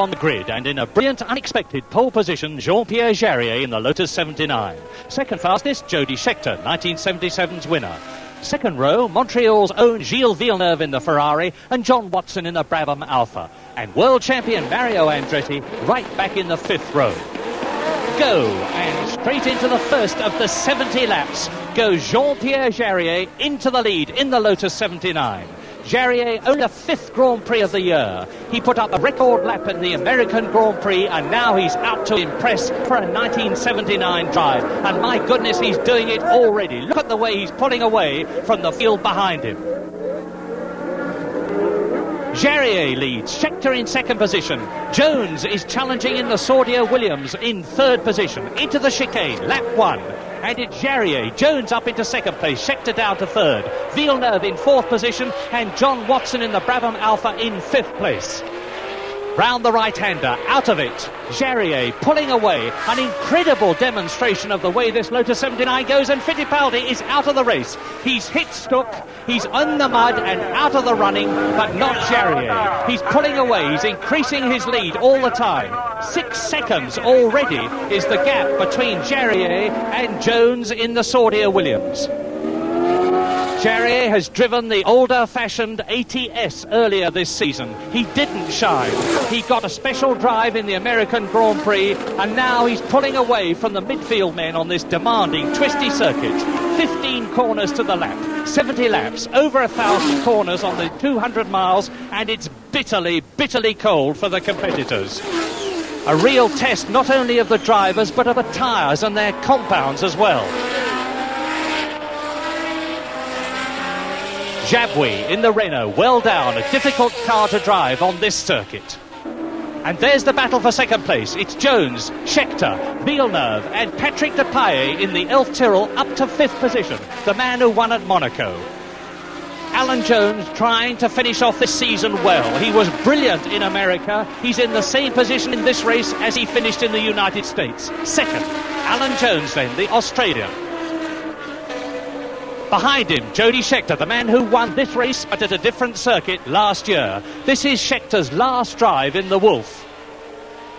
on the grid, and in a brilliant, unexpected pole position, Jean-Pierre Jarier in the Lotus 79. Second fastest, Jody Scheckter, 1977's winner. Second row, Montreal's own Gilles Villeneuve in the Ferrari and John Watson in the Brabham Alpha. And world champion Mario Andretti right back in the fifth row. Go, and straight into the first of the 70 laps goes Jean-Pierre Jarier into the lead in the Lotus 79. Jarier owned a fifth Grand Prix of the year. He put up a record lap in the American Grand Prix, and now he's out to impress for a 1979 drive. And my goodness, he's doing it already. Look at the way he's pulling away from the field behind him. Jarier leads, Scheckter in second position. Jones is challenging in the Saudia Williams in third position. Into the chicane, lap one. And it's Jarier. Jones up into second place, Scheckter down to third. Villeneuve in fourth position, and John Watson in the Brabham Alpha in fifth place. Round the right-hander, out of it. Jarier pulling away. An incredible demonstration of the way this Lotus 79 goes, and Fittipaldi is out of the race. He's hit Stuck, he's on the mud and out of the running, but not Jarier. He's pulling away, he's increasing his lead all the time. 6 seconds already is the gap between Jarier and Jones in the Saudia Williams. Jarier has driven the older-fashioned ATS earlier this season. He didn't shine. He got a special drive in the American Grand Prix, and now he's pulling away from the midfield men on this demanding, twisty circuit. 15 corners to the lap, 70 laps, over 1,000 corners on the 200 miles, and it's bitterly, bitterly cold for the competitors. A real test not only of the drivers, but of the tyres and their compounds as well. Jabouille in the Renault, well down, a difficult car to drive on this circuit. And there's the battle for second place. It's Jones, Scheckter, Villeneuve and Patrick Depailler in the Elf Tyrrell up to fifth position, the man who won at Monaco. Alan Jones trying to finish off this season well. He was brilliant in America. He's in the same position in this race as he finished in the United States. Second, Alan Jones then, the Australian. Behind him, Jody Scheckter, the man who won this race but at a different circuit last year. This is Scheckter's last drive in the Wolf.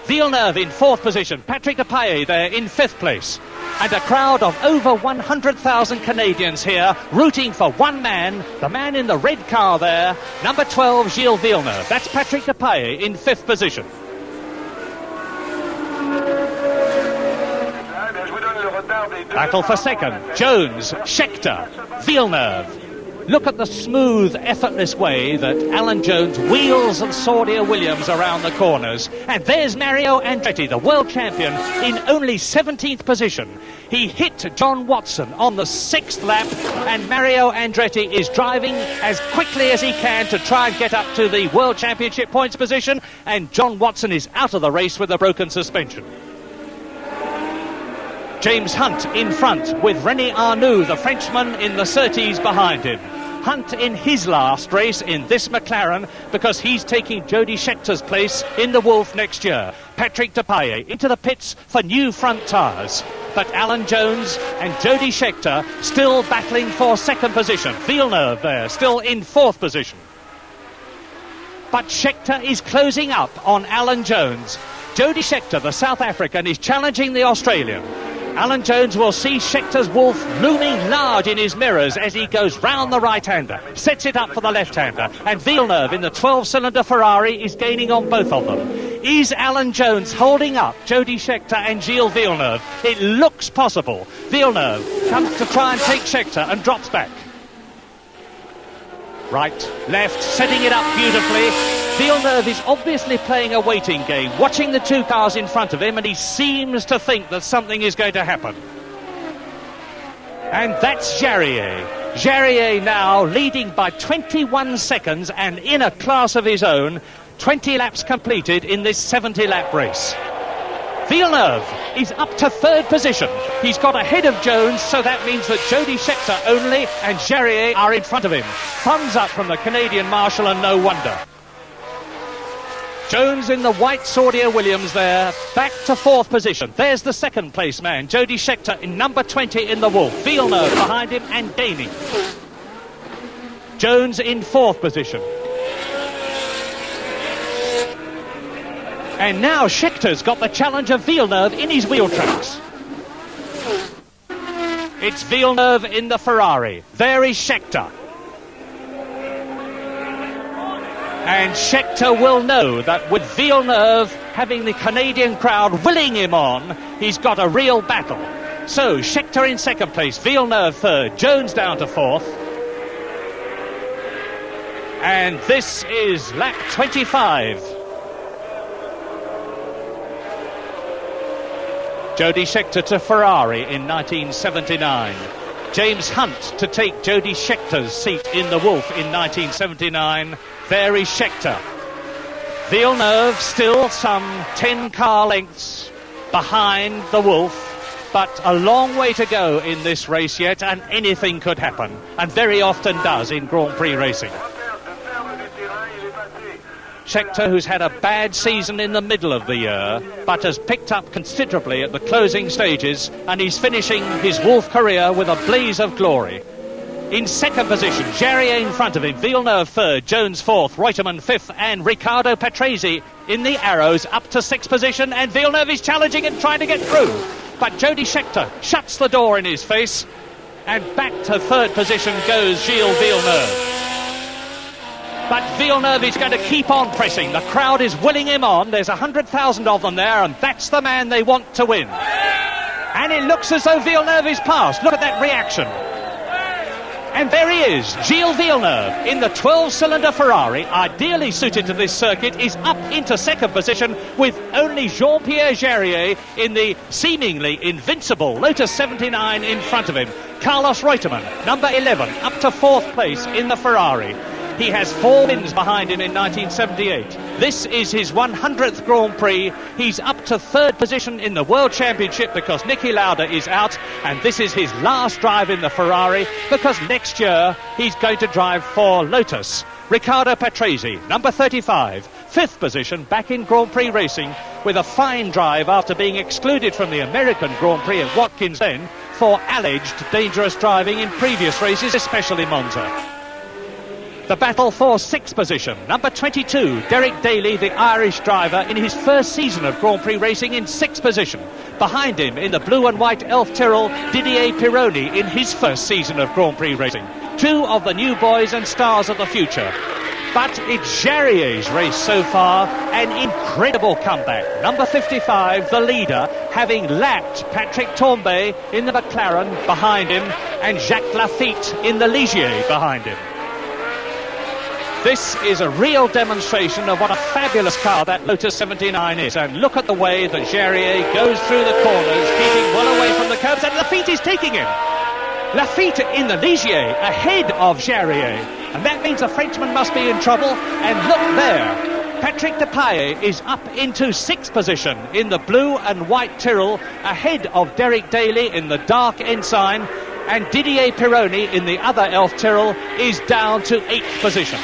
Villeneuve in fourth position, Patrick Depailler there in fifth place. And a crowd of over 100,000 Canadians here rooting for one man, the man in the red car there, number 12, Gilles Villeneuve. That's Patrick Depailler in fifth position. Battle for second, Jones, Scheckter, Villeneuve. Look at the smooth, effortless way that Alan Jones wheels and Saudia Williams around the corners. And there's Mario Andretti, the world champion, in only 17th position. He hit John Watson on the 6th lap, and Mario Andretti is driving as quickly as he can to try and get up to the World Championship points position, and John Watson is out of the race with a broken suspension. James Hunt in front with René Arnoux, the Frenchman, in the Surtees behind him. Hunt in his last race in this McLaren because he's taking Jody Scheckter's place in the Wolf next year. Patrick Depailler into the pits for new front tyres. But Alan Jones and Jody Scheckter still battling for second position. Villeneuve there, still in fourth position. But Scheckter is closing up on Alan Jones. Jody Scheckter, the South African, is challenging the Australian. Alan Jones will see Scheckter's Wolf looming large in his mirrors as he goes round the right-hander, sets it up for the left-hander, and Villeneuve in the 12-cylinder Ferrari is gaining on both of them. Is Alan Jones holding up Jody Scheckter and Gilles Villeneuve? It looks possible. Villeneuve comes to try and take Scheckter and drops back. Right, left, setting it up beautifully. Villeneuve is obviously playing a waiting game, watching the two cars in front of him, and he seems to think that something is going to happen. And that's Jarier. Jarier now leading by 21 seconds and in a class of his own. 20 laps completed in this 70-lap race. Villeneuve is up to third position. He's got ahead of Jones, so that means that Jody Scheckter only and Jarier are in front of him. Thumbs up from the Canadian Marshal, and no wonder. Jones in the white Saudia Williams there, back to fourth position. There's the second place man, Jody Scheckter in number 20 in the Wolf. Villeneuve behind him and gaining. Jones in fourth position. And now Schecter's got the challenge of Villeneuve in his wheel tracks. It's Villeneuve in the Ferrari. There is Scheckter. And Scheckter will know that with Villeneuve having the Canadian crowd willing him on, he's got a real battle. So Scheckter in second place, Villeneuve third, Jones down to fourth. And this is lap 25. Jody Scheckter to Ferrari in 1979. James Hunt to take Jody Schecter's seat in the Wolf in 1979. There is Scheckter. Villeneuve still some 10 car lengths behind the Wolf, but a long way to go in this race yet, and anything could happen, and very often does in Grand Prix racing. Scheckter, who's had a bad season in the middle of the year, but has picked up considerably at the closing stages, and he's finishing his Wolf career with a blaze of glory. In second position, Jarier in front of him, Villeneuve third, Jones fourth, Reutemann fifth, and Riccardo Patrese in the arrows up to sixth position, and Villeneuve is challenging and trying to get through. But Jody Scheckter shuts the door in his face, and back to third position goes Gilles Villeneuve. But Villeneuve is going to keep on pressing. The crowd is willing him on. There's 100,000 of them there, and that's the man they want to win. And it looks as though Villeneuve is past. Look at that reaction. And there he is, Gilles Villeneuve, in the 12-cylinder Ferrari, ideally suited to this circuit, is up into second position with only Jean-Pierre Jarier in the seemingly invincible Lotus 79 in front of him. Carlos Reutemann, number 11, up to fourth place in the Ferrari. He has 4 wins behind him in 1978. This is his 100th Grand Prix. He's up to third position in the World Championship because Niki Lauda is out, and this is his last drive in the Ferrari because next year he's going to drive for Lotus. Riccardo Patrese, number 35, fifth position back in Grand Prix racing with a fine drive after being excluded from the American Grand Prix at Watkins Glen for alleged dangerous driving in previous races, especially Monza. The battle for sixth position, number 22, Derek Daly, the Irish driver, in his first season of Grand Prix racing in sixth position. Behind him, in the blue and white Elf Tyrrell, Didier Pironi in his first season of Grand Prix racing. 2 of the new boys and stars of the future. But it's Jarier's race so far, an incredible comeback. Number 55, the leader, having lapped Patrick Tambay in the McLaren behind him, and Jacques Laffite in the Ligier behind him. This is a real demonstration of what a fabulous car that Lotus 79 is. And look at the way that Jarier goes through the corners, keeping well away from the curbs, and Laffite is taking him. Laffite in the Ligier, ahead of Jarier. And that means the Frenchman must be in trouble. And look there, Patrick Depailler is up into sixth position in the blue and white Tyrrell, ahead of Derek Daly in the dark Ensign. And Didier Pironi in the other Elf Tyrrell is down to 8th position.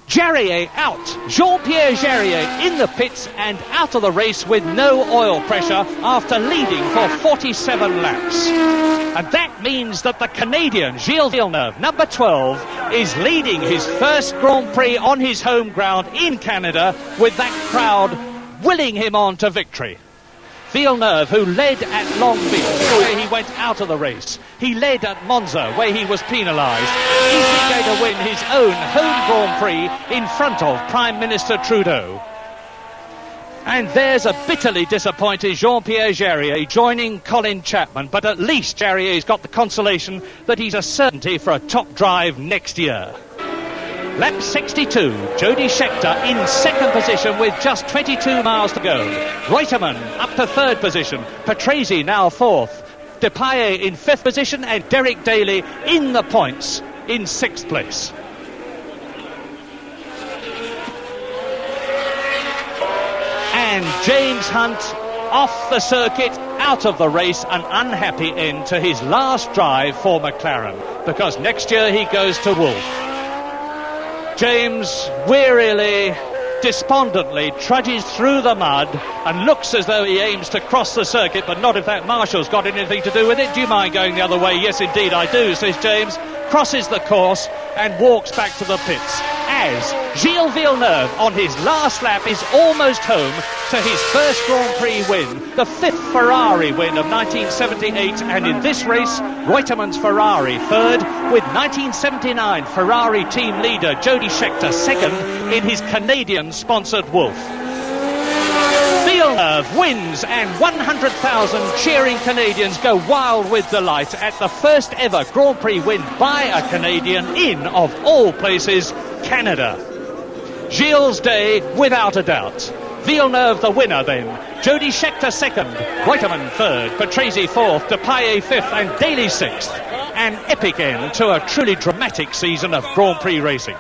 Jarier out. Jean-Pierre Jarier in the pits and out of the race with no oil pressure after leading for 47 laps. And that means that the Canadian Gilles Villeneuve, number 12, is leading his first Grand Prix on his home ground in Canada with that crowd willing him on to victory. Villeneuve, who led at Long Beach, where he went out of the race. He led at Monza, where he was penalised. Is he going to win his own home Grand Prix in front of Prime Minister Trudeau? And there's a bitterly disappointed Jean-Pierre Jarier joining Colin Chapman, but at least Jarier's got the consolation that he's a certainty for a top drive next year. Lap 62, Jody Scheckter in second position with just 22 miles to go. Reutemann up to third position. Patrese now fourth. Depailler in fifth position, and Derek Daly in the points in sixth place. And James Hunt off the circuit, out of the race, an unhappy end to his last drive for McLaren, because next year he goes to Wolf. James wearily, despondently trudges through the mud and looks as though he aims to cross the circuit, but not if that marshal's got anything to do with it. Do you mind going the other way? Yes, indeed, I do, says James. Crosses the course and walks back to the pits. as Gilles Villeneuve on his last lap is almost home to his first Grand Prix win, the 5th Ferrari win of 1978, and in this race Reutemann's Ferrari third, with 1979 Ferrari team leader Jody Scheckter second in his Canadian-sponsored Wolf. Villeneuve wins, and 100,000 cheering Canadians go wild with delight at the first ever Grand Prix win by a Canadian in, of all places, Canada. Gilles' day without a doubt. Villeneuve the winner then, Jody Scheckter second, Reutemann third, Patrese fourth, Depailler fifth and Daly sixth. An epic end to a truly dramatic season of Grand Prix racing.